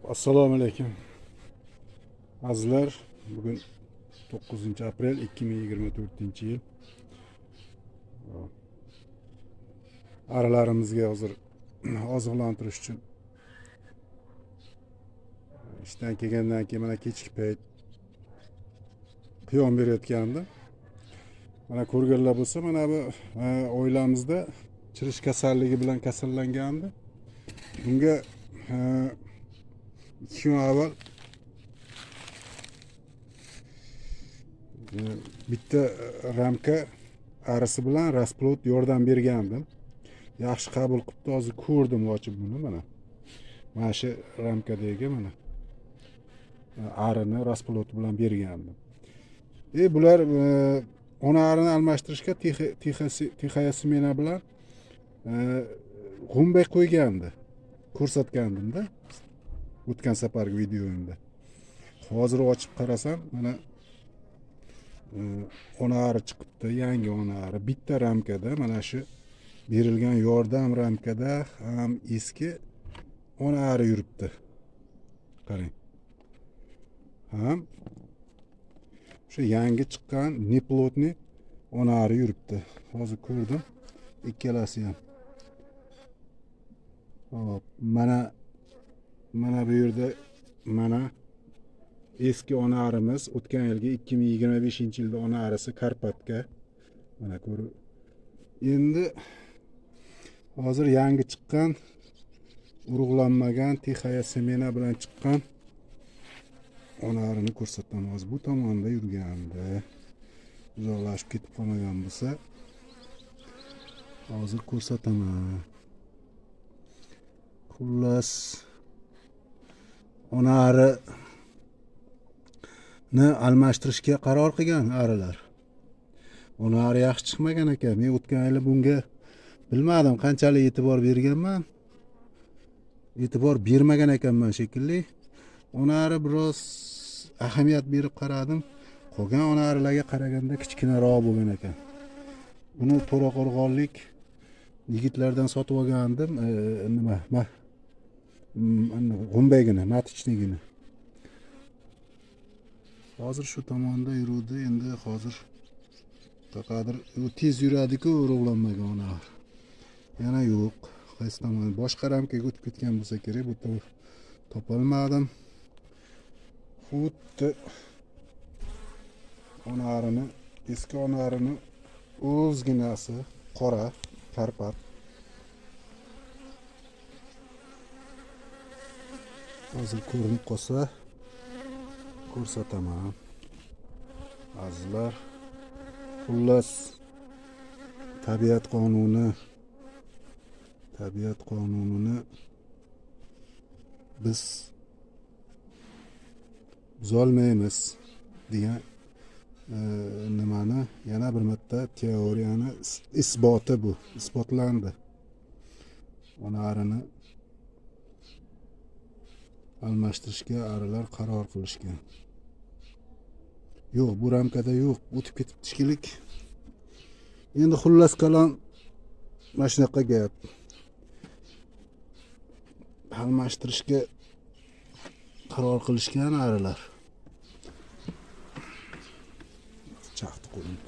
Assalomu alaykum. Azizlar, bugun 9 aprel 2024-yil. Aralarimizga hozir oziqlantirish uchun ishdan kelgandan keyin mana kechki payt qiyom berayotgandim. Mana ko'rganlar bo'lsa, mana bu oilamizda chirish kasalligi bilan kasallangandi. Bunga 2 kun avval bitta ramka arisi bilan rasplot yordam bergandim. Yaxshi qabul qilibdi. Hozir ko'rdim ochib buni mana. Mana shu ramkadagi mana arini rasplot bilan bergandim. Bular ona arini almashtirishga tixayasimena bilan g'umbay qo'ygandi. Ko'rsatgandimda o'tgan safargi videoimda. Hozir ochib qarasam mana ona ari chiqibdi, yangi ona ari. Bitta ramkada mana shu berilgan yordam ramkada ham eski ona ari yuribdi. Qarang. Ham shu yangi chiqqan neplotni ona ari yuribdi. Hozir ko'rdim. Ikkalasi ham. Hop, mana bu yerda mana eski ona arimiz o'tgan yilgi 2025-yilda ona arisi Karpatka. Mana ko'rib. Endi hozir yangi chiqqan urug'lanmagan tixayasimena bilan chiqqan ona arini ko'rsataman. Hozir bu tomonda yurgandi. Uzoqlashib ketib qolmagan bo'lsa hozir ko'rsataman. Xullas ona arini almashtirishga qaror qilgan arilar. Ona ari yaxshi chiqmagan ekan. Men o'tgan yili bunga bilmadim qanchalik e'tibor berganman. E'tibor bermagan ekanman shekilli. Ona ari biroz ahamiyat berib qaradim. Qolgan ona arilarga qaraganda kichkinaroq bo'lgan ekan. Buni To'raqo'rg'onlik yigitlardan sotib olgandim. G'umbaygina, matichligini. Hozir shu tomonda yuruvdi. Endi hozir qaqadir tez yuradi-ku urug'lanmagan ona ari. Yana yo'q. Qaysi tomon? Boshqa ramkaga o'tib ketgan bo'lsa kerak. Bu topolmadim. Xuddi ona arini, eski ona arini o'zginasi qora Karpat. Hozir ko'rinib qolsa ko'rsataman. Azizlar, xullas tabiat qonunini biz buzolmaymiz degan nimani yana bir marta teoriyani isboti bu. Isbotlandi. Ona arini almashtirishga arilar qaror qilishgan. Yo'q, bu ramkada yo'q. O'tib ketibdi shekilli. Endi xullas kalom mana shunaqa gap. Almashtirishga qaror qilishgan arilar. Chaqdi qo'ying.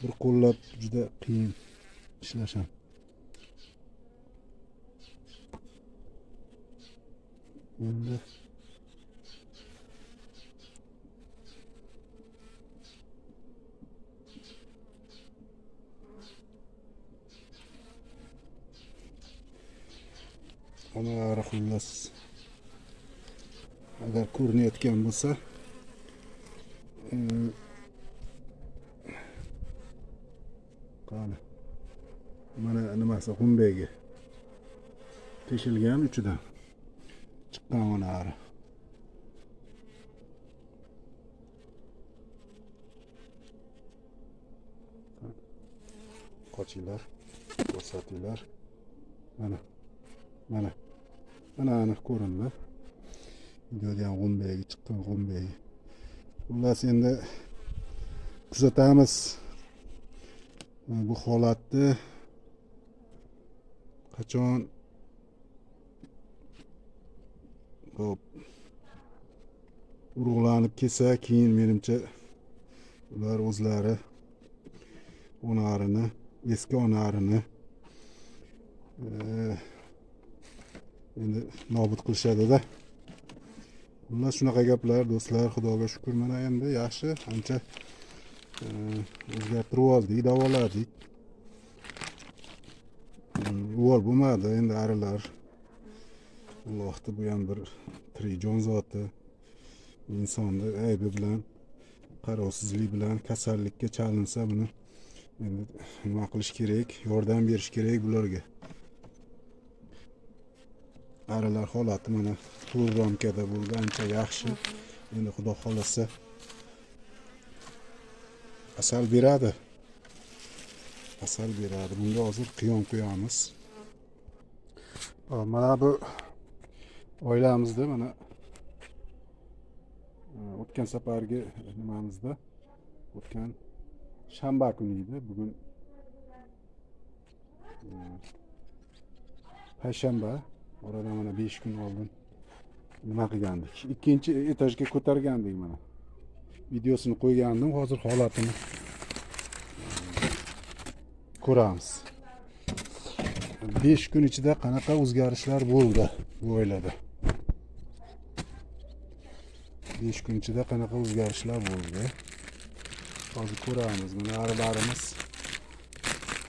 Bir qo'llab juda qiyin ishlasham. Endi ona ari xullas agar ko'rinayotgan bo'lsa qani mana nimasi g'umbayga teshilgan uchidan chiqqan ona ari. Qochinglar, ko'rsatinglar. Mana aniq ko'rindi. Videoda ham g'umbayga chiqqan g'umbayga. Xullas endi kuzatamiz bu holatni. qachon hop urug'lanib kelsa, keyin menimcha ular o'zlari onarini, eski onarini endi nobud qilishadi-da. Xullas shunaqa gaplar do'stlar, xudoga shukr, mana endi yaxshi, ancha o'zgartirib oldik, davoladik. Uvol bo'lmadi endi arilar. Allohda bu ham bir tirik jonzoti. İnsonni aybi bilan, qarovsizlik bilan kasallikka chalinsa, buni endi nima qilish kerak? Yordam berish kerak bularga. Arilar holati mana to'g'ramkada bo'ldi, ancha yaxshi. Endi xudo xolasa asal beradi. Asal beradi. Bunga hozir qiyom qo'yamiz. Mana bu oilamizda mana o'tgan safargi nimamizda o'tgan shanba kuni edi. Bugun payshanba. Oradan mana 5 kun oldin nima qilgandik? Ikkinchi etajga ko'targandik mana. Videosini qo'ygandim. Hozir holatini ko'ramiz. 5 kun ichida qanaqa o'zgarishlar bo'ldi bu oilada? 5 kun ichida qanaqa o'zgarishlar bo'ldi? Hozir ko'ramiz. Mana arilarimiz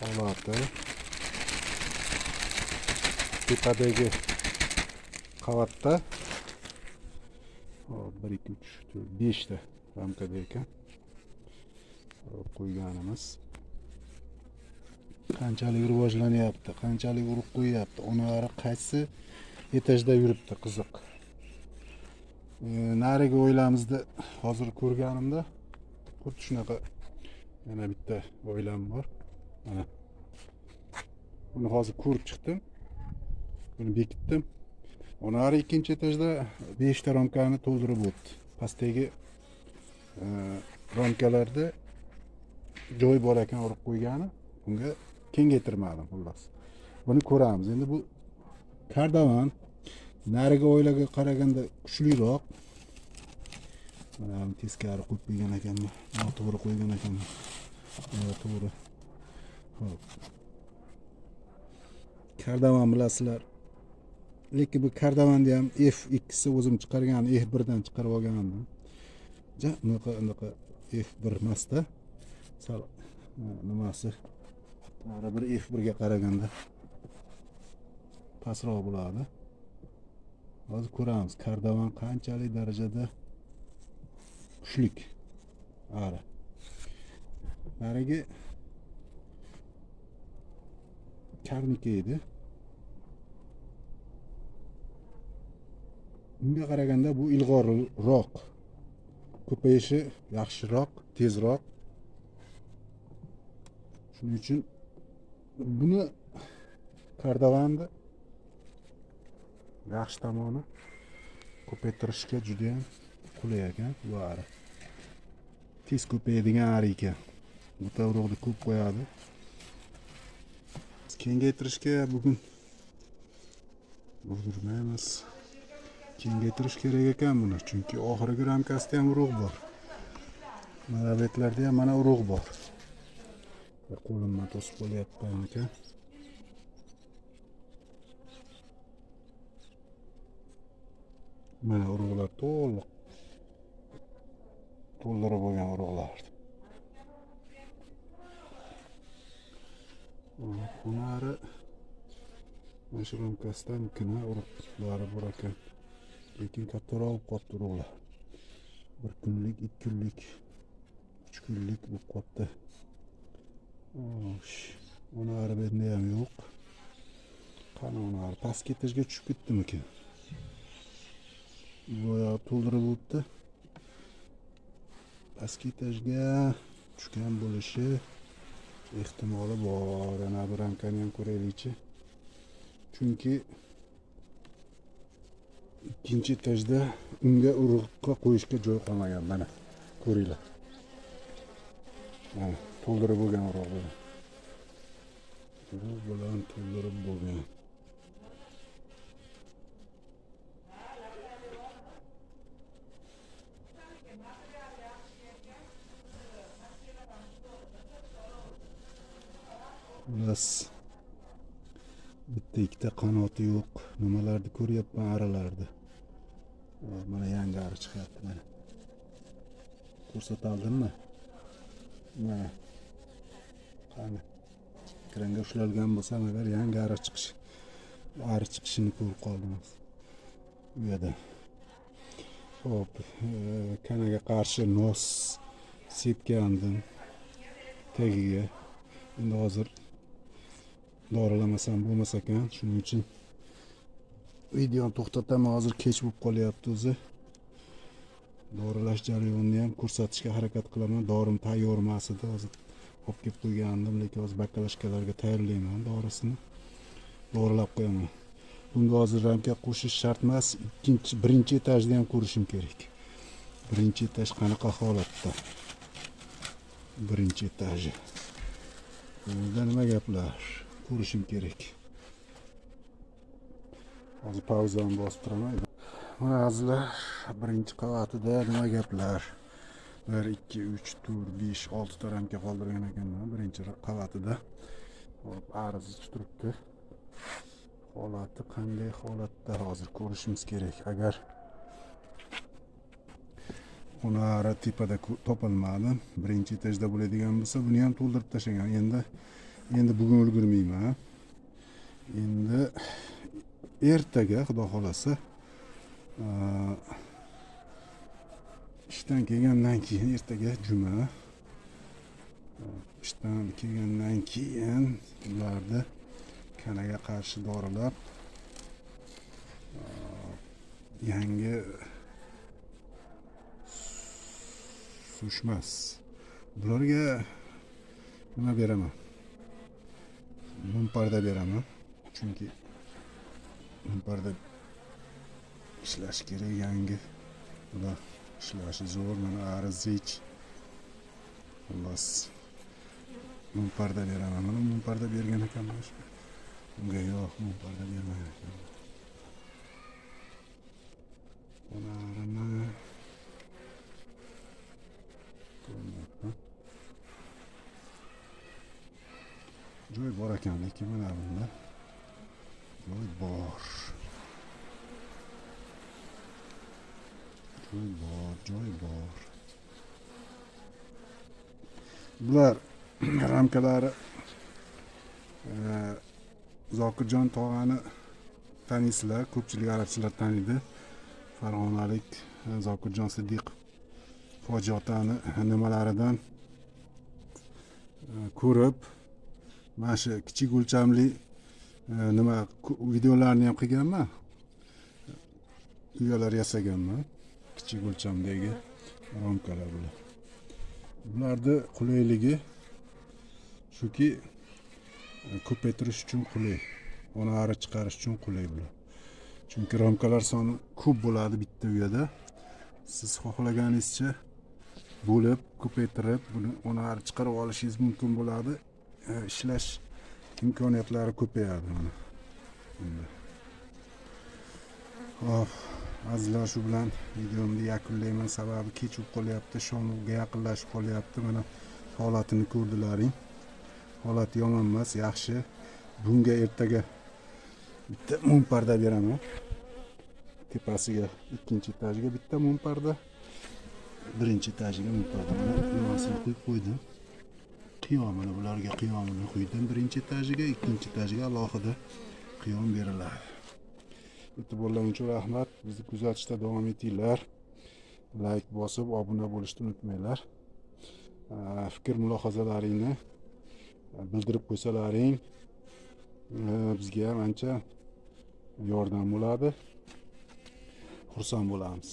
holati. Tepadagi qavatda 1 2 3 4 5 ta ramkada ekan. Qo'yganimiz. Qanchalik rivojlanyapti, qanchalik urug' qo'yyapti, onalari qaysi etajda yuribdi, qiziq. Narigi oilamizda hozir ko'rganimda xuddi shunaqa yana bitta oilam bor. Mana buni hozir ko'rib chiqdim. Buni bekitdim. Onari ikkinchi etajda 5 ta ramkani to'ldirib o'tdi. Pastdagi ramkalarda joy bor ekan urib qo'ygani, bunga kengaytirmadim xullas. Buni ko'ramiz. Endi bu kardavan narigi oilaga qaraganda kuchliroq. Mana teskari qo'yib qo'ygan ekanman. Noto'g'ri qo'ygan ekanman. To'g'ri. Xo'p. Kardavan bilasizlar. Lekin bu kardavonni ham F2 o'zim chiqargan, F1 dan chiqarib olgandim. Unaqa F1 emasda. Sal nimasi bir F1 ga qaraganda pastroq bo'ladi. Hozir ko'ramiz kardavan qanchalik darajada kuchlik. Ara. Narigi karniki edi. Bunga qaraganda bu ilg'orroq. Ko'payishi yaxshiroq, tezroq. Shuning uchun buni kardavanni yaxshi tomoni ko'paytirishga juda ham qulay ekan bu ari. Tez ko'payadigan ari ekan. Bu urug'ni ko'p qo'yadi. Kengaytirishga bugun ulgurmaymiz. Kengaytirish kerak ekan buni, chunki oxirgi ramkasida ham urug' bor. Mana betlarda ham mana urug' bor. Qo'limdan to'sib qo'yapman ekan. Mana urug'lar to'liq to'ldirib bo'lgan urug'lar. Bunari mana shu ramkasdan ikkina urug'lari bor ekan. Lekin kattaroq bo'lib qoldi urug'lar. 1 kunlik, 2 kunlik, 3 kunlik bo'lib qoldi. Onari benda ham yo'q. Qani onari pastki etajga tushib ketdimikin? Boya to'ldirib o'tdi. Pastki etajga tushgan bo'lishi ehtimoli bor. Yana bir ramkani ham ko'raylikchi. Chunki ikkinchi etajda unga urug'ga qo'yishga joy qolmagan. Mana ko'ringlar. Mana to'ldirib bo'lgan urug'lar. bu bilan to'ldirib bo'lgan. Xullas, bitta ikkita qanoti yo'q. Nimalarni ko'ryapman aralarda. Mana yangi ari chiqyapti mana. Ko'rsataldimmi? Mana. Qani. Ekranga ushlalgan bo'lsam agar yangi ari chiqishini ko'rib qoldingiz. Bu yerda. Xo'p, kanaga qarshi nos sepgandim tagiga. Endi hozir dorilamasam bo'lmas ekan. Shuning uchun videoni to'xtataman. Hozir kech bo'lib qolyapti o'zi. Dorilash jarayonini ham ko'rsatishga harakat qilaman. Dorim tayyor emas edi. Hozir olib kelib qo'ygandim, lekin hozir bakalashkalarga tayyorlayman dorisini. Dorilab qo'yaman. Bunga hozir ramka qo'shish shart emas. Birinchi etajda ham ko'rishim kerak. Birinchi etaj qanaqa holatda? Birinchi etaji. Bunda nima gaplar? Ko'rishim kerak. Hozir pauzani bosib turaman. Mana azizlar, birinchi qavatida nima gaplar? 1 2 3 4 5 6 ta ramka qoldirgan ekanman birinchi qavatida. Hop, arzichi turibdi. Holati qanday holatda hozir ko'rishimiz kerak. Agar unara tepada topilmadi, birinchi etajda bo'ladigan bo'lsa, buni ham to'ldirib tashlagan. Endi bugun ulgurmayman. Endi ertaga xudo xolasa ishdan kelgandan keyin, ertaga juma, ishdan kelgandan keyin ularni kanaga qarshi dorilab yangi sushmas. Bularga nima beraman? Mumparda beraman. Chunki mumparda ishlash kerak, yangi. Ular ishlashi zo'r. Mana arzich. Xullas, mumparda beraman. Mana mumparda bergan ekanman. Bunga yo'q, mumparda bermagan ekanman. Ularni joy bor ekan, lekin mana bunda joy bor. Joy bor. Bular ramkalari Zokirjon tog'ani taniysizlar, ko'pchilik arabchilar taniydi. Farg'onalik Zokirjon Siddiq Hoji otani nimalaridan ko'rib, mana shu kichik o'lchamli nima videolarni ham qilganman. Uyalar yasaganman. Kichik o'lchamdagi ramkalar bular. Bularning qulayligi shuki, ko'paytirish uchun qulay. Onari chiqarish uchun qulay bular. Chunki ramkalar soni ko'p bo'ladi bitta uyada. Siz xohlaganingizcha bo'lib, ko'paytirib, buni onari chiqarib olishingiz mumkin bo'ladi. Ishlash imkoniyatlari ko'payadi mana. Xo'p, azizlar, shu bilan videomni yakunlayman. Sababi kech bo'lib qolyapti, shomga yaqinlashib qolyapti. Mana holatini ko'rdilaring. Holati yomon emas, yaxshi. Bunga ertaga bitta mumparda beraman. Tepasiga, ikkinchi etajiga bitta mumparda, birinchi etajiga mumparda. Nimasini qo'yib qo'ydim. Qiyomini, bularga qiyomini qo'ydim. Birinchi etajiga, ikkinchi etajiga alohida qiyom beriladi. E'tiborlaringiz uchun rahmat. Bizni kuzatishda davom etinglar. Like bosib, obuna bo'lishni unutmanglar. Fikr mulohazalaringni bildirib qo'ysalaring, bizga ham ancha yordam bo'ladi. Xursand bo'lamiz.